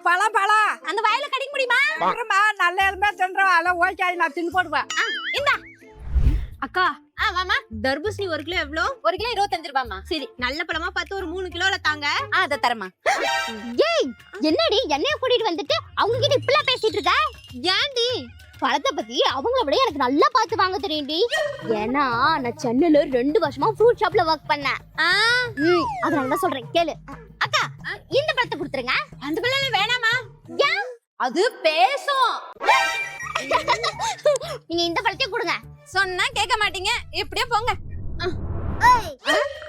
பழம் பழம் அந்த வயல கடிக்க முடியுமா? நல்ல எலும்பே தின்றோம் அதெல்லாம் ஓகே நான் தின்னு போடுவேன். இந்தா அக்கா மாமா தர்பூசணி 1 கிலோ எவ்வளோ? 1 கிலோ 25 ரூபாமா. சரி நல்ல பழமா பார்த்து ஒரு 3 கிலோல தாங்க. அத தரமா. ஏய் என்னடி என்னைய கூட்டிட்டு வந்துட்டு அவங்க கிட்ட இப்படிலாம் பேசிட்டு இருக்க? ஏன்டி? பழத்தை பத்தி அவங்கள விட எனக்கு நல்லா பார்த்து வாங்க தெரியும்டி. ஏன்னா நான் சென்னையில 2 வருஷமா ஃப்ரூட் ஷாப்ல ஒர்க் பண்ணேன். அதனால தான் சொல்றேன் கேளு. அக்கா இந்த பழத்தை கொடுத்துருங்க. அந்த பிள்ளை வேணாமா? ஏன்? அது பேசும். நீங்க இந்த பழத்தையும் கொடுங்க. சொன்னா கேட்க மாட்டீங்க. இப்படியே போங்க. ஏய்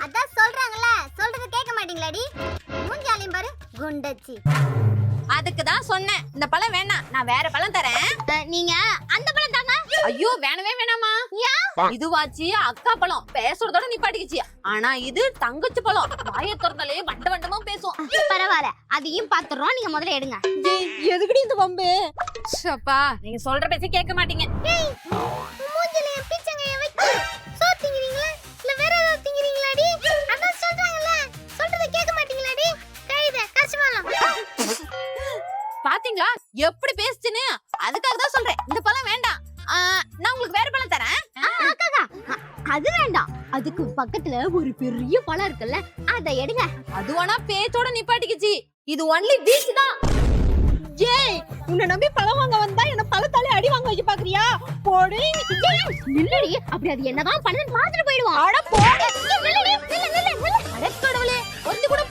அதான் சொல்றாங்கல சொல்றது கேட்க மாட்டீங்களாடி? மூஞ்சாலியும் பாரு குண்டச்சி. அதுக்கு தான் சொன்னேன் இந்த பழம் வேணாம், நான் வேற பழம் தரேன். நீங்க அந்த பழம் தாங்க. ஐயோ வேணவே வேணாமா. இதுவாச்சு அக்கா பழம் பேசுறதோட நிப்பாட்டிக்குச்சு. ஆனா இது தங்கச்சி பழம் வாயை திறந்தாலே வண்ட வண்டமா பேசும். பரவாயில்ல அதையும் பாத்துறோம். நீங்க முதல்ல எடுங்க. எதுக்குடி இந்த வம்பு? அப்பா நீங்க சொல்ற பேச்ச கேட்க மாட்டீங்க. மூஞ்சில பிச்சங்கைய வச்சு சோத்திங்கறீங்களா இல்ல வேற ஏதாவது திங்கறீங்களாடி? அதான் சொல்றாங்கல சொல்றத கேட்க மாட்டீங்களாடி? கையில கஷ்டமாலாம். பாத்தீங்களா எப்படி பேசுச்சுன்னு? அதுக்காக தான் சொல்றேன் இந்த பழம் வேண்டாம். நான் உங்களுக்கு வேற பழம் தரேன். அக்கா அது வேண்டாம். அதுக்கு பக்கத்துல ஒரு பெரிய பழம் இருக்குல்ல அத எடுங்க. அதுவானா பேச்சோட நிப்பாட்டிக்குச்சு. இது ஒன்லி பீச் தான். ஏய் உன்னை நம்பி பழம் வாங்க வந்தா என்ன பழத்தாலே அடி வாங்க வைக்க பாக்குறியா? போடி நில்லடி. அப்படி அது என்னதான் பண்ணுன்னு பாத்துட்டு போயிடுவான். அட போடி. அட கடவுளே கொஞ்சம் கூட